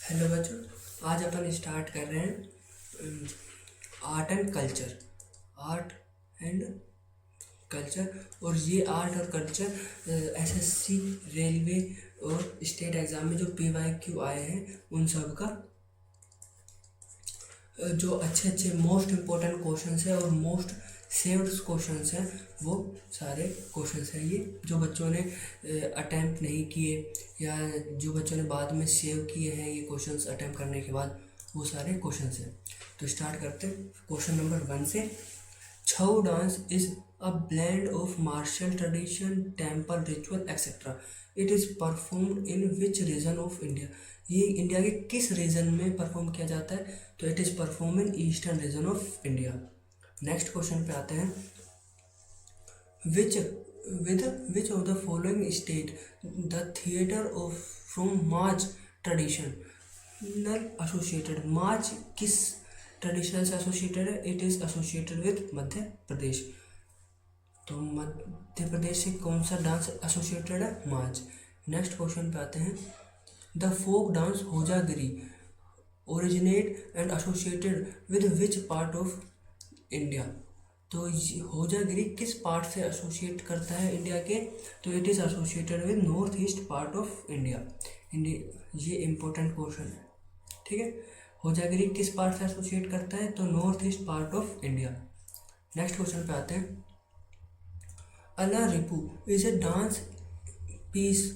Hello बच्चों, आज अपन start कर रहे हैं art and culture. Art and culture. और ये आर्ट और कल्चर एसएससी, रेलवे और स्टेट एग्ज़ाम में जो PYQ आए हैं उन सब का जो अच्छे अच्छे मोस्ट इम्पोर्टेंट क्वेश्चंस है और मोस्ट सेव्ड क्वेश्चंस हैं, वो सारे क्वेश्चंस हैं। ये जो बच्चों ने अटैम्प्ट नहीं किए या जो बच्चों ने बाद में सेव किए हैं ये क्वेश्चंस अटैम्प्ट करने के बाद, वो सारे क्वेश्चंस हैं। तो स्टार्ट करते हैं क्वेश्चन नंबर 1 से। Chhau dance is a blend of martial tradition, temple ritual etcetera. It is performed in which region of India. ये इंडिया के किस रीजन में परफॉर्म किया जाता है? तो it is perform in eastern region of India. Next question पे आते हैं। Which which of the following state the theatre of from march tradition associated. March किस ट्रेडिशन से एसोसिएटेड है? इट इज़ एसोसिएटेड विद मध्य प्रदेश। तो मध्य प्रदेश से कौन सा डांस एसोसिएटेड है? मार्च। नेक्स्ट क्वेश्चन पे आते हैं। The folk dance Hojagiri originate and associated with which part of India. तो होजागिरी किस पार्ट से एसोसिएट करता है इंडिया के? तो it is associated with north east part of India. ये इंपॉर्टेंट क्वेश्चन है, ठीक है। होजागिरी किस पार्ट से एसोसिएट करता है? तो north east part of India. Next question पे आते हैं। Alarippu is a dance piece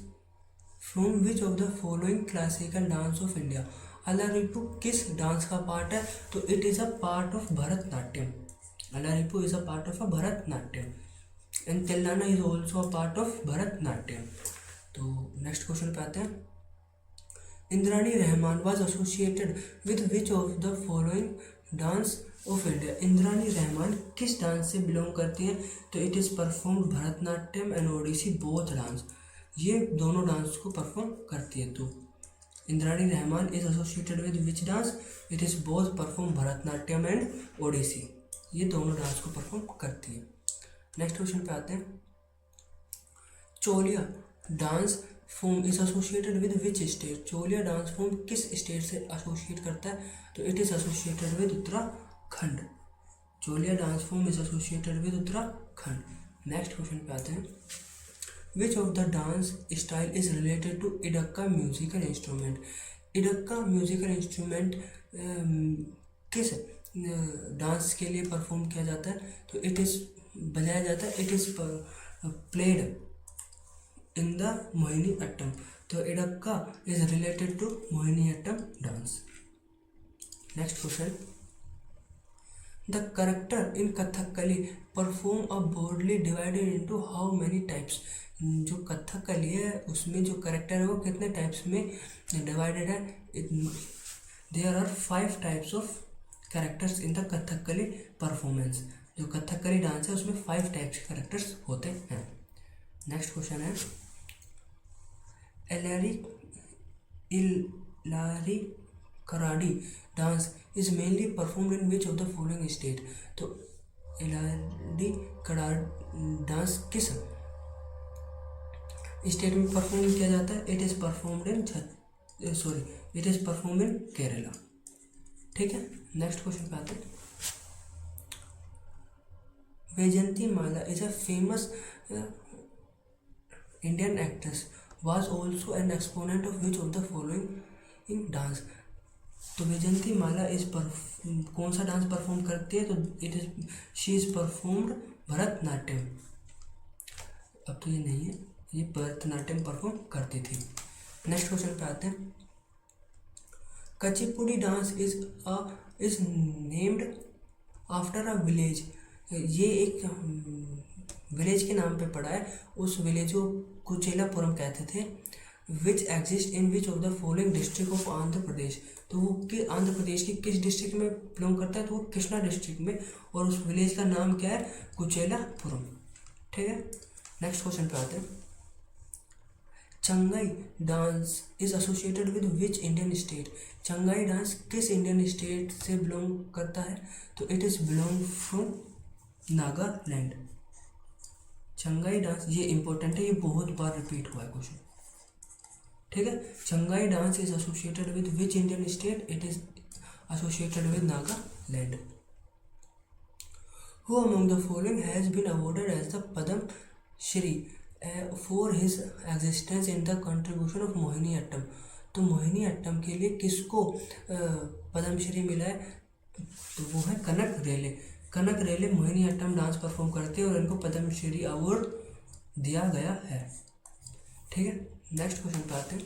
from which of the following classical dance of India. Alarippu किस डांस का पार्ट है? तो it is a part of Bharatanatyam. Alarippu is a part of a Bharatanatyam and Telangana is also a part of Bharatanatyam. तो next question पे आते हैं। Indrani Rahman was associated with which of the following dance of India. Indrani Rahman किस dance से belong करती हैं? तो it is performed Bharatanatyam and Odissi both dance. ये दोनों डांस को परफॉर्म करती है। तो Indrani Rahman is associated with which dance? It is both perform Bharatanatyam and Odissi. ये दोनों डांस को परफॉर्म करती है। नेक्स्ट क्वेश्चन पे आते हैं। Cholia dance form is associated with which state. Cholia dance form किस स्टेट से एसोसिएट करता है? तो it is associated with Uttarakhand. Cholia dance form is associated with Uttarakhand. Next question पे आते हैं। Which of the dance style is related to idakka musical instrument. Idakka musical instrument किस dance के लिए परफॉर्म किया जाता है? तो इट इज़ बजाया जाता है, it is played in the Mohiniyattam. तो idakka is related to Mohiniyattam dance. Next question. The character in Kathakali perform a broadly divided into how many types. जो कथकली है उसमें जो करेक्टर है वो कितने टाइप्स में डिवाइडेड है? There are 5 types of characters in the Kathakali performance. जो कथकली डांस है उसमें 5 टाइप्स के कैरेक्टर्स होते हैं। नेक्स्ट क्वेश्चन है। Ilari Karadi dance is mainly performed in which of the following state. तो इलारी कराडी डांस किस स्टेट में परफॉर्म किया जाता है? It is performed in it is perform in Kerala, ठीक है। नेक्स्ट क्वेश्चन पे आते हैं। Vyjayanthimala is a famous Indian actress was also an exponent of which of the following dance. तो वैजयंती माला कौन सा डांस परफॉर्म करती है? तो it is she is performed Bharatanatyam. अब तो ये नहीं है, ये भरतनाट्यम परफॉर्म करती थी। नेक्स्ट क्वेश्चन पे आते हैं। Kuchipudi dance is named after a village. ये एक विलेज के नाम पे पड़ा है। उस विलेज को कुचेलापुरम कहते थे। Which exist in which of the following district of Andhra Pradesh. तो वो आंध्र प्रदेश की किस डिस्ट्रिक्ट में बिलोंग करता है? तो वो कृष्णा डिस्ट्रिक्ट में, और उस विलेज का नाम क्या है? कुचेलापुरम, ठीक है। नेक्स्ट क्वेश्चन पे आते हैं। चंगाई dance is associated with which Indian state. चंगाई डांस किस इंडियन स्टेट से बिलोंग करता है? तो it is belong from Nagaland. चंगाई डांस ये इंपॉर्टेंट है, ये बहुत बार रिपीट हुआ है क्वेश्चन। ठीक है। चंगाई dance is associated with which Indian state? It is associated with Nagaland. Who among the following has been awarded as the Padam Shri for his existence in the contribution of Mohiniyattam? तो मोहिनीअट्टम के लिए किसको पद्म श्री मिला है? तो वो है कनक रेले। कनक रेले मोहिनीअट्टम डांस परफॉर्म करते हैं और इनको पद्म श्री अवार्ड दिया गया है। ठीक है, नेक्स्ट क्वेश्चन पे आते हैं।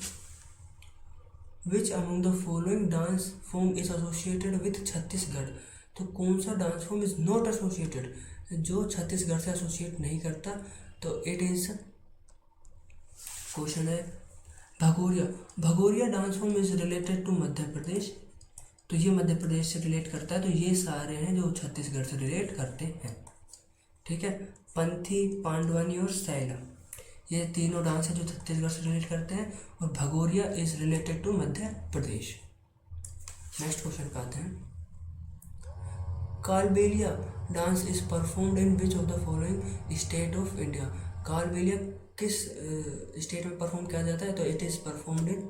Which among the following dance form is associated with Chhattisgarh? तो कौन सा dance form is not associated, जो छत्तीसगढ़ से एसोसिएट नहीं करता? तो इट इज, क्वेश्चन है Bhagoria. Bhagoria dance form is related to Madhya Pradesh, तो ये मध्य प्रदेश से रिलेट करता है। तो ये सारे हैं जो छत्तीसगढ़ से रिलेट करते हैं। ठीक है, पंथी, पांडवानी और सैला, ये तीनों डांस है जो छत्तीसगढ़ से रिलेट करते हैं, और Bhagoria is related to Madhya Pradesh. Next question पे आते हैं। Kalbelia dance is performed in which of the following state of India? Kalbelia किस स्टेट में परफॉर्म किया जाता है? तो it is performed in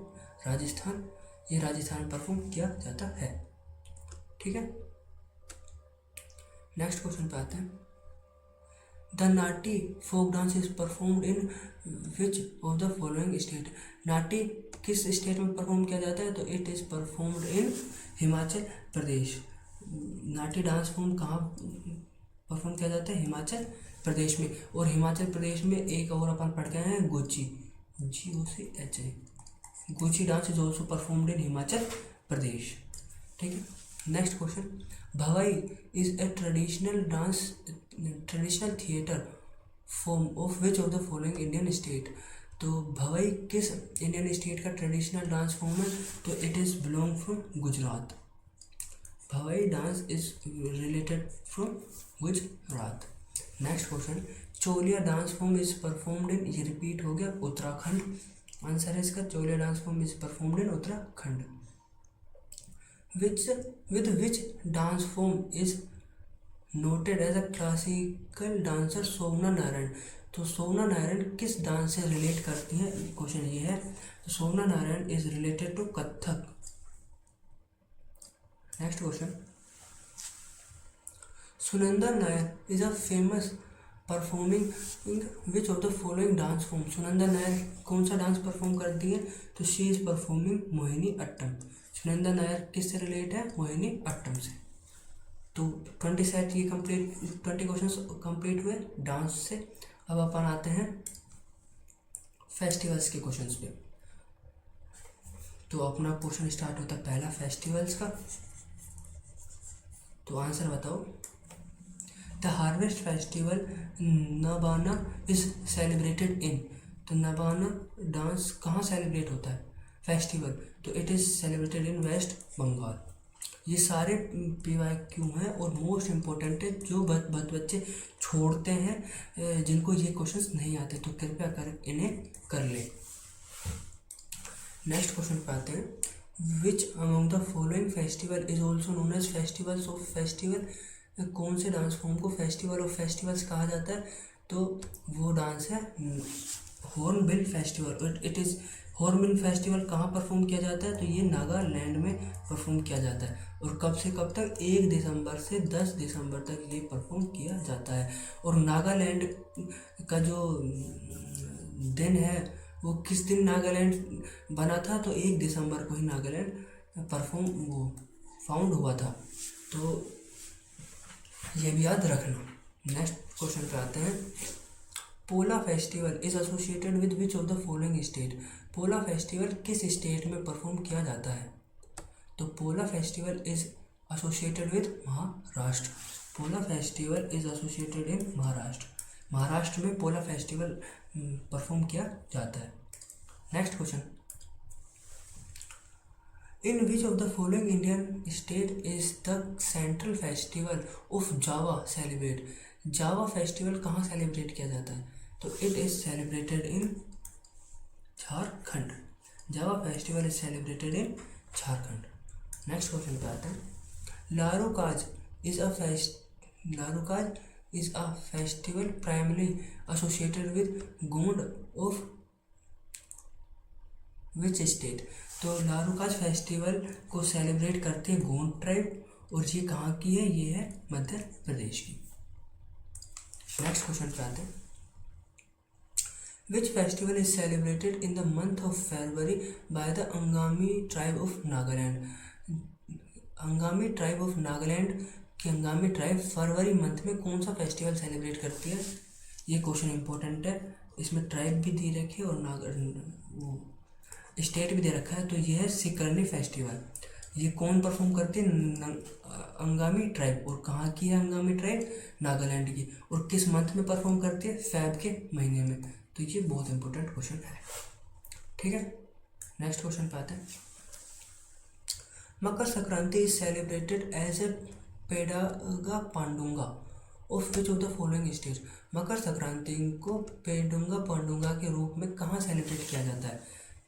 Rajasthan, ये राजस्थान में परफॉर्म किया जाता है। ठीक है, नेक्स्ट क्वेश्चन पे आते हैं। The Nati folk dance is performed in which of the following state? Nati किस स्टेट में परफॉर्म किया जाता है? तो it is performed in Himachal Pradesh. Nati dance form कहाँ परफॉर्म किया जाता है? हिमाचल प्रदेश में। और हिमाचल प्रदेश में एक और अपन पढ़ के आए हैं Gochi, GOCHI, Gochi dance is also performed in Himachal Pradesh. ठीक है, next question. Bhavai is a traditional theatre form of which of the following Indian state? तो भवाई किस इंडियन स्टेट का ट्रेडिशनल डांस फॉर्म है? तो it is belong from Gujarat. Bhavai dance is related from Gujarat. Next question. Cholia dance form is performed in, ये repeat हो गया, Uttarakhand. Answer है इसका, चोलिया dance form is performed in Uttarakhand. With which dance form is noted as a classical dancer Somana Narayan? तो सोमना नारायण किस dance से relate करती है? क्वेश्चन ये है। तो Somana Narayan is related to Kathak. Next question. Sunanda Nair is a famous performing which of the following dance form? Sunanda Nair कौन सा डांस परफॉर्म करती है? तो she is performing Mohiniyattam. Sunanda Nair किस से रिलेट है? मोहिनीअट्टम से। तो 20 सेट ये कंप्लीट, 20 क्वेश्चन कंप्लीट हुए डांस से। अब अपन आते हैं फेस्टिवल्स के क्वेश्चंस पे। तो अपना क्वेश्चन स्टार्ट होता है पहला फेस्टिवल्स का। तो आंसर बताओ। The harvest festival Nabanna is celebrated in? तो नबाना डांस कहाँ सेलिब्रेट होता है फेस्टिवल? तो it is celebrated in waste Bengal. ये सारे PYQ हैं और मोस्ट इम्पोर्टेंट है, जो बच्चे छोड़ते हैं, जिनको ये क्वेश्चंस नहीं आते, तो कृपया कर इन्हें कर ले। नेक्स्ट क्वेश्चन पे आते हैं। Which among the following festival is also known as festivals of festival? कौन से डांस फॉर्म को फेस्टिवल ऑफ फेस्टिवल्स कहा जाता है? तो वो डांस है hornbill festival. It is hornbill festival कहाँ परफॉर्म किया जाता है? तो ये नागालैंड में परफॉर्म किया जाता है। और कब से कब तक? 1 दिसंबर से 10 दिसंबर तक ये परफॉर्म किया जाता है। और नागालैंड का जो दिन है वो किस दिन नागालैंड बना था? तो 1 दिसंबर को ही नागालैंड फाउंड हुआ था। तो ये भी याद रखना। नेक्स्ट क्वेश्चन पे आते हैं। Pola festival is associated with which of the following state? Pola festival किस स्टेट में परफॉर्म किया जाता है? तो Pola festival is associated with Maharashtra. Pola festival is associated in Maharashtra. Maharashtra में पोला फेस्टिवल परफॉर्म किया जाता है। Next question. In which of the following Indian state is the central festival of Jawa celebrate? Jawa festival कहाँ सेलिब्रेट किया जाता है? तो it is celebrated in Jharkhand. Jawa festival is celebrated in Jharkhand. Next question पे आते हैं। Larukaj is a festival primary associated with Gond of which state. तो Larukaj festival को सेलिब्रेट करते हैं गोंड ट्राइब, और ये कहाँ की है, ये है मध्य प्रदेश की। नेक्स्ट क्वेश्चन पे आते हैं। Which festival is celebrated in the month of February by the Angami tribe of Nagaland. Angami tribe of Nagaland की अंगामी ट्राइब फरवरी मंथ में कौन सा फेस्टिवल सेलिब्रेट करती है। ये क्वेश्चन इंपॉर्टेंट है, इसमें ट्राइब भी दे रखे है और स्टेट भी दे रखा है। तो ये है सिकरनी फेस्टिवल। ये कौन परफॉर्म करती है, अंगामी ट्राइब। और कहाँ की है अंगामी ट्राइब, नागालैंड की। और किस मंथ में परफॉर्म करती है, फेब के महीने में। तो ये बहुत इंपॉर्टेंट क्वेश्चन है, ठीक है। नेक्स्ट क्वेश्चन पे आते हैं। Makar Sankranti is celebrated as a Pedda Panduga of which of the following state. Makar Sankranti को पेडुंगा पांडुंगा के रूप में कहाँ सेलिब्रेट किया जाता है,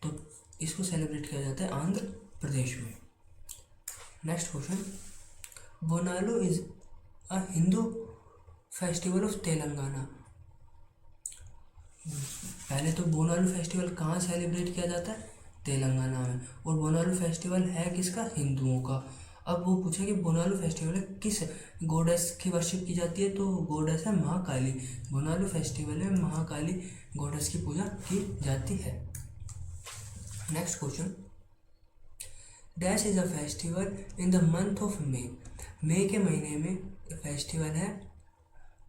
तो इसको सेलिब्रेट किया जाता है आंध्र प्रदेश में। Next question. Bonalu is a Hindu festival of Telangana. पहले तो बोनालू फेस्टिवल कहाँ सेलिब्रेट किया जाता है, तेलंगाना में। और बोनालू फेस्टिवल है किसका, हिंदुओं का। अब वो पूछा कि बोनालू फेस्टिवल किस गॉडेस की वर्शिप की जाती है, तो गॉडेस है महाकाली। बोनालू फेस्टिवल में महाकाली गॉडेस की पूजा की जाती है। Next question. Dash is a festival in the month of May के महीने में फेस्टिवल है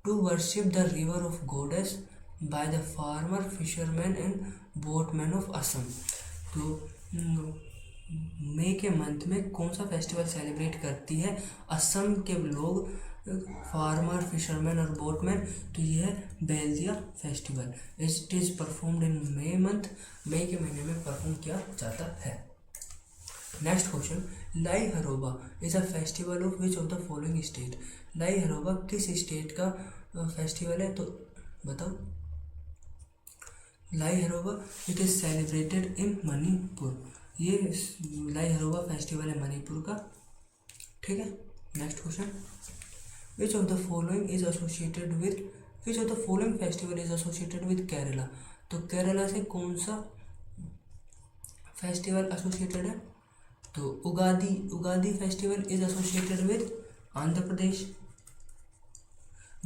to worship the river of goddess by the farmer fisherman and boatman of Assam. तो मई के मंथ में कौन सा फेस्टिवल सेलिब्रेट करती है असम के लोग, फार्मर फिशरमैन और बोटमैन। तो ये है बेल्जिया festival. It is performed in May month. मई के महीने में परफॉर्म किया जाता है। Next question. Lai Haraoba is a festival of which of the following state. Lai Haraoba किस स्टेट का फेस्टिवल है, तो बताओ। Lai Haraoba it is celebrated in Manipur. ये लाई हरोबा फेस्टिवल है मणिपुर का, ठीक है। Next question. Which of the following is associated with which of the following festival is associated with Kerala. तो केरला से कौन सा फेस्टिवल एसोसिएटेड है, तो Ugadi festival is associated with Andhra Pradesh.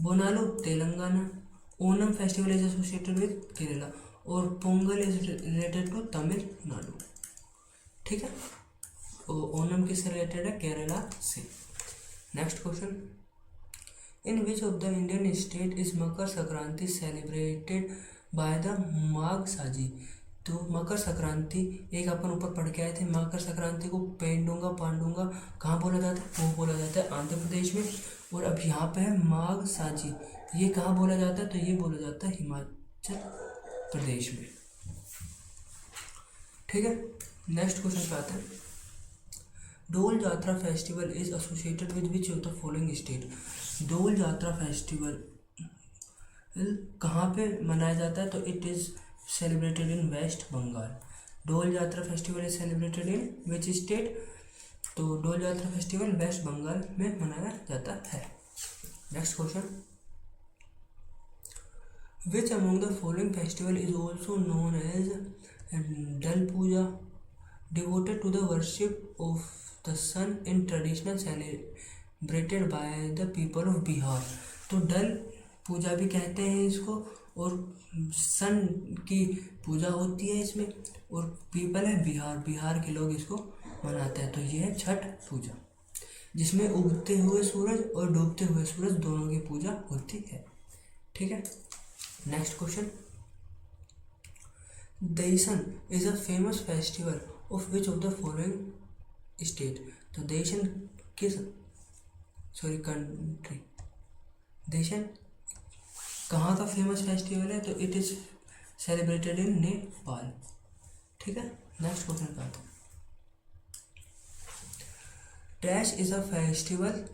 Bonalu Telangana. Onam festival is associated with Kerala. और Pongal is related to Tamil Nadu, ठीक है। ओनम किससे रिलेटेड है, केरला से। Next question. In which of the Indian state is Makar Sankranti celebrated by the Magh Saji. तो मकर संक्रांति एक अपन ऊपर पढ़ के आए थे, मकर संक्रांति को पेंडुंगा पांडुंगा कहाँ बोला जाता है, वो बोला जाता है आंध्र प्रदेश में। और अब यहाँ पे है माघ साजी, ये कहाँ बोला जाता है, तो ये बोला जाता है हिमाचल प्रदेश में, ठीक है। नेक्स्ट क्वेश्चन पे आते हैं। Dol Yatra festival is associated with which of the following state. Dol Yatra festival कहाँ पे मनाया जाता है, तो it is celebrated in waste Bengal. Dol Yatra festival is celebrated in which state, तो डोल यात्रा फेस्टिवल वेस्ट बंगाल में मनाया जाता है। Next question. Which among the following festival is also known as Dal Puja devoted to the worship of the sun in traditional celebrated by the people of Bihar. तो डल पूजा भी कहते हैं इसको, और सन की पूजा होती है इसमें, और पीपल है बिहार के लोग इसको मनाते हैं। तो ये है छठ पूजा, जिसमें उगते हुए सूरज और डूबते हुए सूरज दोनों की पूजा होती है, ठीक है। Next question. देशन is a famous festival of which of the following state. तो देशन कंट्री, देशन कहाँ का फेमस फेस्टिवल है, तो इट इज सेलिब्रेटेड इन नेपाल, ठीक है। नेक्स्ट क्वेश्चन पे आते हैं। Dash is a festival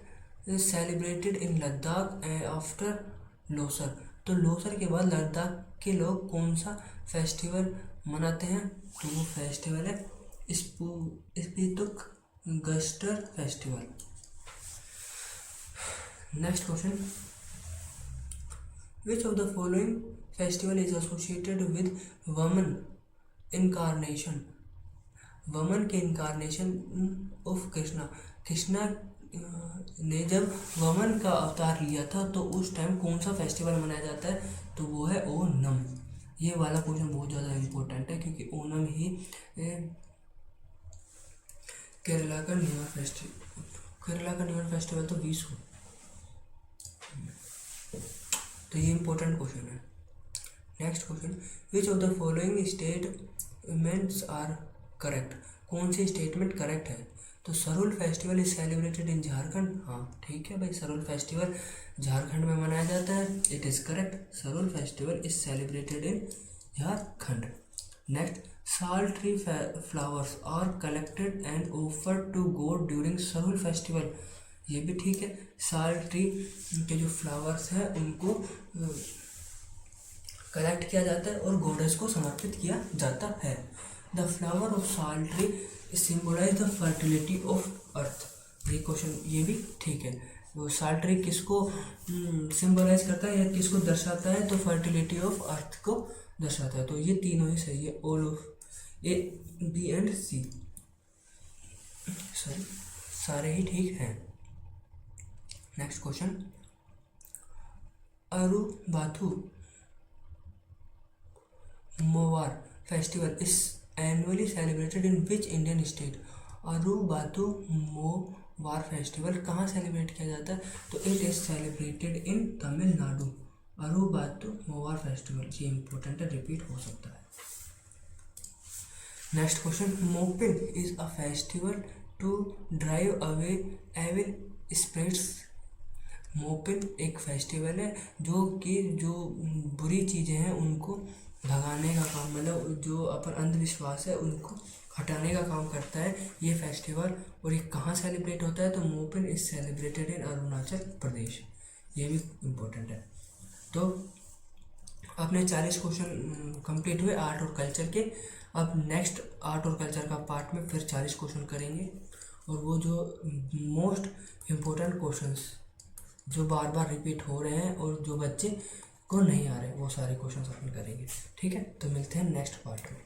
celebrated in Ladakh after Losar. तो लोसर के बाद लद्दाख के लोग कौन सा फेस्टिवल मनाते हैं, तो वो फेस्टिवल है Spituk Gustor festival. Next question. Which of the following festival is associated with Vaman incarnation. Vaman के इनकारनेशन ऑफ कृष्णा, कृष्णा ने जब वमन का अवतार लिया था तो उस टाइम कौन सा फेस्टिवल मनाया जाता है, तो वो है ओनम। ये वाला क्वेश्चन बहुत ज़्यादा इम्पोर्टेंट है क्योंकि ओनम ही केरला का न्यू ईयर फेस्टिवल, केरला का न्यू ईयर फेस्टिवल तो विशु, तो ये इम्पोर्टेंट क्वेश्चन है। Next question, which of the following statements are correct, कौन सी स्टेटमेंट करेक्ट है, तो Sarhul festival is celebrated in Jharkhand, हाँ ठीक है भाई, सरुल फेस्टिवल झारखंड में मनाया जाता है, it is correct, Sarhul festival is celebrated in Jharkhand. Next, sal tree flowers are collected and offered to god during Sarhul festival, ये भी ठीक है, साल ट्री के जो फ्लावर्स हैं उनको कलेक्ट किया जाता है और गॉडेस को समर्पित किया जाता है। द फ्लावर ऑफ साल tree symbolise the fertility of earth, ये क्वेश्चन ये भी ठीक है, वो साल ट्री किसको सिम्बोलाइज करता है या किसको दर्शाता है, तो फर्टिलिटी ऑफ अर्थ को दर्शाता है, तो ये तीनों ही सही है, all of A B and C, sorry सारे ही ठीक हैं। Next question, Arubathu Moovar festival is annually celebrated in which Indian state, Arubathu Moovar festival कहाँ सेलिब्रेट किया जाता है, तो it is celebrated in Tamil Nadu, Arubathu Moovar festival, ये इंपॉर्टेंट है, रिपीट हो सकता है। Next question, Mopin is a festival to drive away evil spirits, Mopin एक फेस्टिवल है जो कि जो बुरी चीज़ें हैं उनको भगाने का काम, मतलब जो अपन अंधविश्वास है उनको हटाने का काम करता है ये फेस्टिवल, और ये कहाँ सेलिब्रेट होता है, तो Mopin is celebrated in Arunachal Pradesh, ये भी इम्पोर्टेंट है। तो अपने 40 क्वेश्चन कंप्लीट हुए आर्ट और कल्चर के, अब नेक्स्ट आर्ट और कल्चर का पार्ट में फिर 40 क्वेश्चन करेंगे, और वो जो मोस्ट इम्पोर्टेंट क्वेश्चंस जो बार बार रिपीट हो रहे हैं और जो बच्चे को नहीं आ रहे वो सारे क्वेश्चन अपन करेंगे, ठीक है, तो मिलते हैं नेक्स्ट पार्ट में।